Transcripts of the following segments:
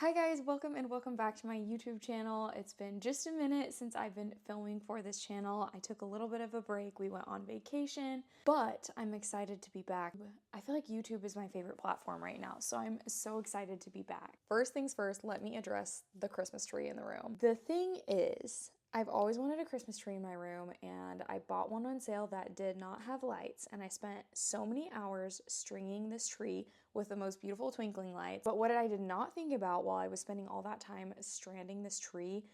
Hi guys, welcome and welcome back to my YouTube channel. It's been just a minute since I've been filming for this channel. I took a little bit of a break. We went on vacation, but I'm excited to be back. I feel like YouTube is my favorite platform right now, so I'm so excited to be back. First things first, let me address the Christmas tree in the room. The thing is, I've always wanted a Christmas tree in my room, and I bought one on sale that did not have lights, and I spent so many hours stringing this tree with the most beautiful twinkling lights. But what I did not think about while I was spending all that time stranding this tree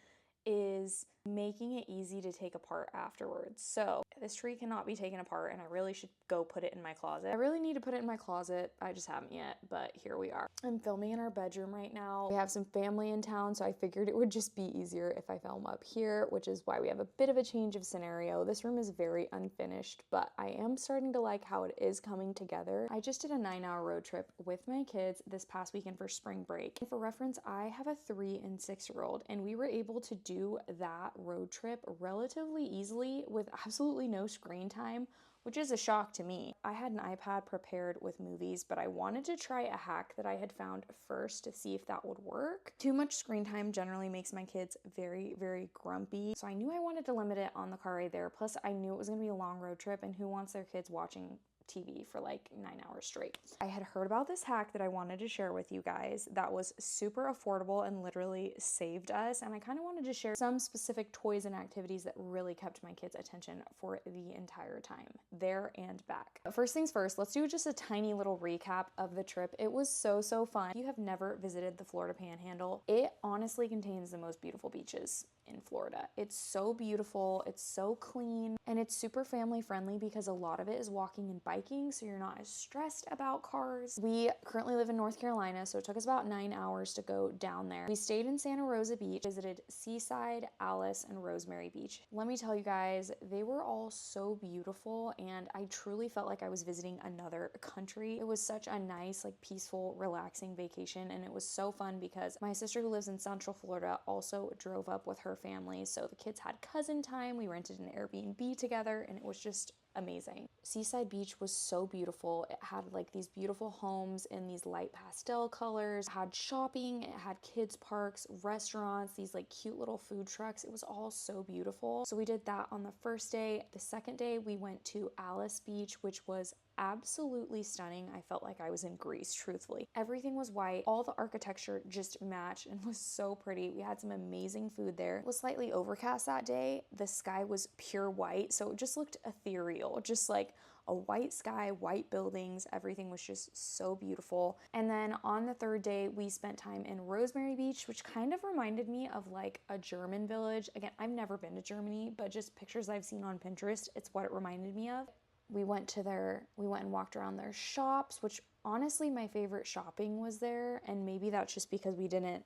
is making it easy to take apart afterwards. So this tree cannot be taken apart, and I really should go put it in my closet. I really need to put it in my closet. I just haven't yet, but here we are. I'm filming in our bedroom right now. We have some family in town, so I figured it would just be easier if I film up here, which is why we have a bit of a change of scenario. This room is very unfinished, but I am starting to like how it is coming together. I just did a 9-hour road trip with my kids this past weekend for spring break. And for reference, I have a 3 and 6-year-old, and we were able to do that road trip relatively easily with absolutely no screen time, which is a shock to me. I had an iPad prepared with movies, but I wanted to try a hack that I had found first to see if that would work. Too much screen time generally makes my kids very, very grumpy, so I knew I wanted to limit it on the car ride there. Plus, I knew it was gonna be a long road trip, and who wants their kids watching TV for like 9 hours straight. I had heard about this hack that I wanted to share with you guys that was super affordable and literally saved us, and I kind of wanted to share some specific toys and activities that really kept my kids' attention for the entire time, there and back. But first things first, let's do just a tiny little recap of the trip. It was so fun. If you have never visited the Florida Panhandle, it honestly contains the most beautiful beaches in Florida. It's so beautiful, it's so clean, and it's super family friendly because a lot of it is walking and biking, so you're not as stressed about cars. We currently live in North Carolina, so it took us about 9 hours to go down there. We stayed in Santa Rosa Beach, visited Seaside, Alice, and Rosemary Beach. Let me tell you guys, they were all so beautiful, and I truly felt like I was visiting another country. It was such a nice, like, peaceful, relaxing vacation, and it was so fun because my sister who lives in Central Florida also drove up with her family, so the kids had cousin time. We rented an Airbnb together, and it was just amazing. Seaside Beach was so beautiful. It had like these beautiful homes in these light pastel colors. It had shopping, it had kids parks, restaurants, these like cute little food trucks. It was all so beautiful. So we did that on the first day. The second day we went to Alice Beach, which was absolutely stunning. I felt like I was in Greece, truthfully. Everything was white. All the architecture just matched and was so pretty. We had some amazing food there. It was slightly overcast that day. The sky was pure white, so it just looked ethereal, just like a white sky, white buildings. Everything was just so beautiful. And then on the third day, we spent time in Rosemary Beach, which kind of reminded me of like a German village. Again, I've never been to Germany, but just pictures I've seen on Pinterest, it's what it reminded me of. We went and walked around their shops, which honestly my favorite shopping was there, and maybe that's just because we didn't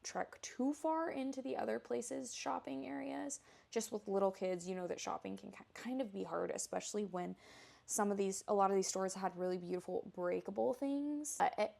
trek too far into the other places shopping areas. Just with little kids, you know that shopping can kind of be hard, especially when a lot of these stores had really beautiful breakable things.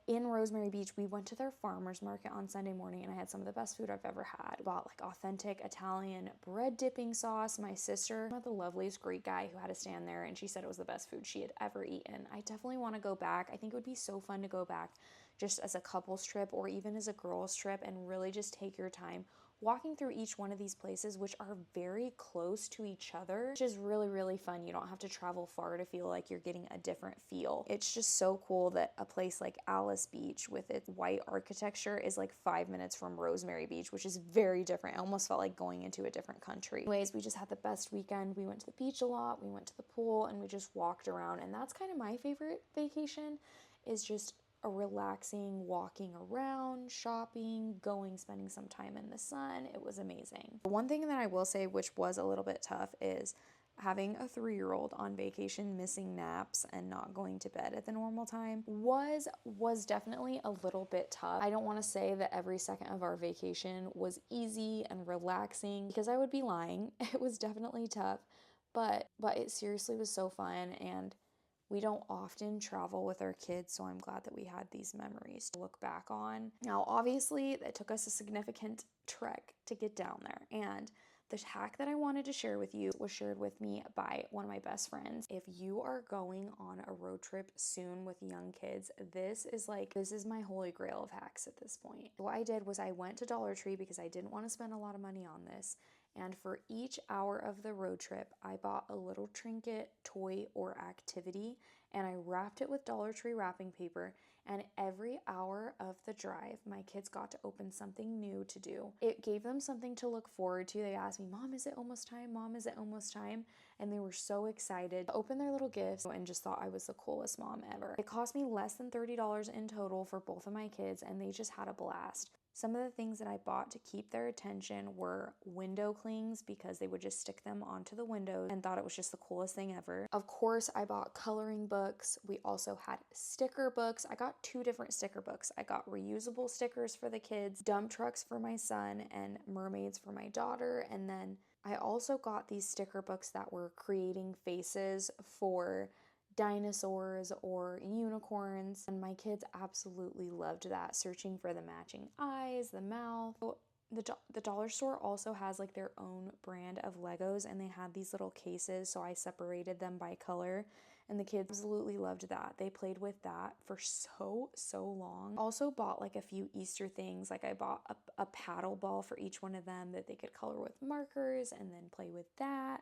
In Rosemary Beach, we went to their farmers market on Sunday morning, and I had some of the best food I've ever had. Bought like authentic Italian bread dipping sauce. My sister met the loveliest Greek guy who had a stand there, and she said it was the best food she had ever eaten. I definitely want to go back. I think it would be so fun to go back just as a couples trip or even as a girls trip and really just take your time walking through each one of these places, which are very close to each other, which is really fun. You don't have to travel far to feel like you're getting a different feel. It's just so cool that a place like Alice Beach with its white architecture is like 5 minutes from Rosemary Beach, which is very different. I almost felt like going into a different country. Anyways, we just had the best weekend. We went to the beach a lot, we went to the pool, and we just walked around, and that's kind of my favorite vacation, is just a relaxing walking around, shopping, spending some time in the sun. It was amazing. One thing that I will say, which was a little bit tough, is having a 3-year-old on vacation, missing naps and not going to bed at the normal time was definitely a little bit tough. I don't want to say that every second of our vacation was easy and relaxing because I would be lying. It was definitely tough, but it seriously was so fun, and we don't often travel with our kids, so I'm glad that we had these memories to look back on. Now, obviously, it took us a significant trek to get down there, and The hack that I wanted to share with you was shared with me by one of my best friends. If you are going on a road trip soon with young kids, this is my holy grail of hacks at this point. What I did was I went to Dollar Tree because I didn't want to spend a lot of money on this. And for each hour of the road trip, I bought a little trinket, toy, or activity, and I wrapped it with Dollar Tree wrapping paper. And every hour of the drive, my kids got to open something new to do. It gave them something to look forward to. They asked me, Mom, is it almost time? Mom, is it almost time? And they were so excited to open their little gifts and just thought I was the coolest mom ever. It cost me less than $30 in total for both of my kids, and they just had a blast. Some of the things that I bought to keep their attention were window clings because they would just stick them onto the windows and thought it was just the coolest thing ever. Of course, I bought coloring books. We also had sticker books. I got 2 different sticker books. I got reusable stickers for the kids, dump trucks for my son, and mermaids for my daughter. And then I also got these sticker books that were creating faces for dinosaurs or unicorns, and my kids absolutely loved that, searching for the matching eyes, the mouth. The dollar store also has like their own brand of Legos, and they had these little cases, so I separated them by color, and the kids absolutely loved that. They played with that for so long. Also bought like a few Easter things, like I bought a paddle ball for each one of them that they could color with markers and then play with that.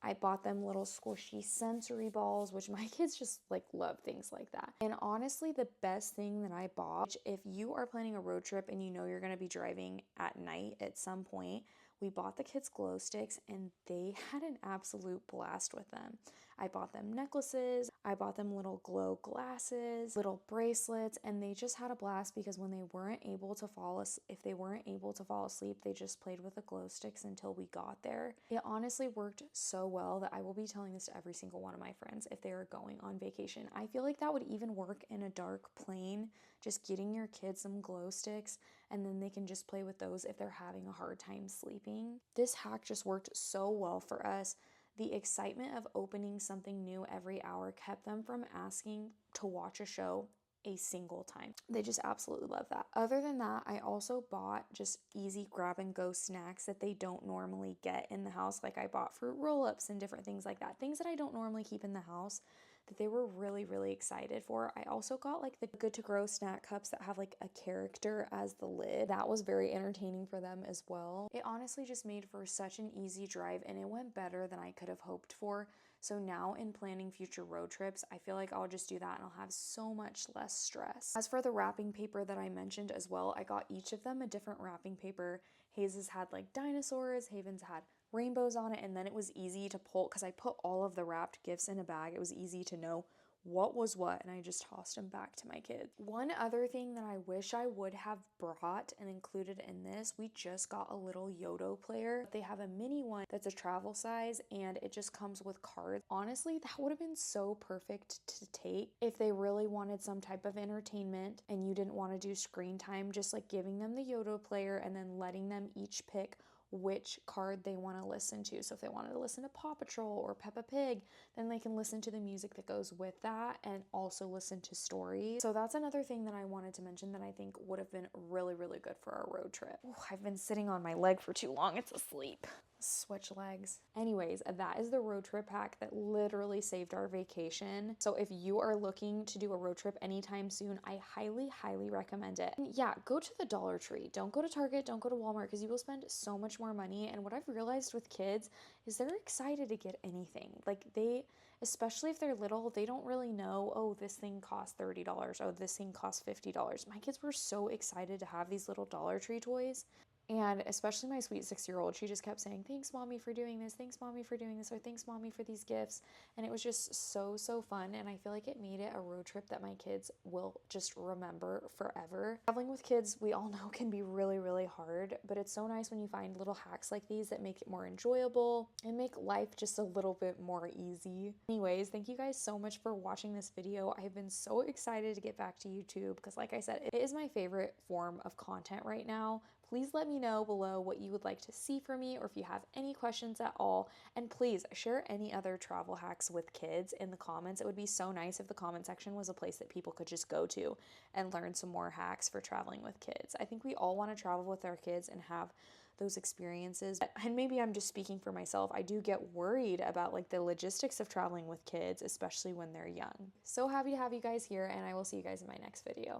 I bought them little squishy sensory balls, which my kids just like love things like that. And honestly, the best thing that I bought, if you are planning a road trip and you know you're going to be driving at night at some point, we bought the kids glow sticks and they had an absolute blast with them. I bought them necklaces, I bought them little glow glasses, little bracelets, and they just had a blast because when they weren't able to fall asleep, they just played with the glow sticks until we got there. It honestly worked so well that I will be telling this to every single one of my friends if they are going on vacation. I feel like that would even work in a dark plane, just getting your kids some glow sticks and then they can just play with those if they're having a hard time sleeping. This hack just worked so well for us. The excitement of opening something new every hour kept them from asking to watch a show a single time. They just absolutely love that. Other than that, I also bought just easy grab and go snacks that they don't normally get in the house. Like I bought fruit roll-ups and different things like that. Things that I don't normally keep in the house that they were really excited for. I also got like the Good to Grow snack cups that have like a character as the lid. That was very entertaining for them as well. It honestly just made for such an easy drive and it went better than I could have hoped for. So now in planning future road trips, I feel like I'll just do that and I'll have so much less stress. As for the wrapping paper that I mentioned as well, I got each of them a different wrapping paper. Haze's had like dinosaurs, Haven's had rainbows on it, and then it was easy to pull because I put all of the wrapped gifts in a bag. It was easy to know what was what, and I just tossed them back to my kids. One other thing that I wish I would have brought and included in this, we just got a little Yodo player. They have a mini one that's a travel size and it just comes with cards. Honestly, that would have been so perfect to take if they really wanted some type of entertainment and you didn't want to do screen time, just like giving them the Yodo player and then letting them each pick which card they want to listen to. So if they wanted to listen to Paw Patrol or Peppa Pig, then they can listen to the music that goes with that and also listen to stories. So that's another thing that I wanted to mention that I think would have been really good for our road trip. Ooh, I've been sitting on my leg for too long. It's asleep. Switch legs. Anyways, that is the road trip hack that literally saved our vacation. So if you are looking to do a road trip anytime soon, I highly recommend it. And yeah, go to the Dollar Tree. Don't go to Target, don't go to Walmart because you will spend so much more money. And what I've realized with kids is they're excited to get anything. Like especially if they're little, they don't really know, oh, this thing costs $30. Oh, this thing costs $50. My kids were so excited to have these little Dollar Tree toys. And especially my sweet 6-year-old, she just kept saying, thanks, Mommy, for doing this. Thanks, Mommy, for doing this. Or thanks, Mommy, for these gifts. And it was just so fun. And I feel like it made it a road trip that my kids will just remember forever. Traveling with kids, we all know, can be really hard. But it's so nice when you find little hacks like these that make it more enjoyable and make life just a little bit more easy. Anyways, thank you guys so much for watching this video. I have been so excited to get back to YouTube because, like I said, it is my favorite form of content right now. Please let me know below what you would like to see from me or if you have any questions at all. And please share any other travel hacks with kids in the comments. It would be so nice if the comment section was a place that people could just go to and learn some more hacks for traveling with kids. I think we all want to travel with our kids and have those experiences. And maybe I'm just speaking for myself. I do get worried about like the logistics of traveling with kids, especially when they're young. So happy to have you guys here, and I will see you guys in my next video.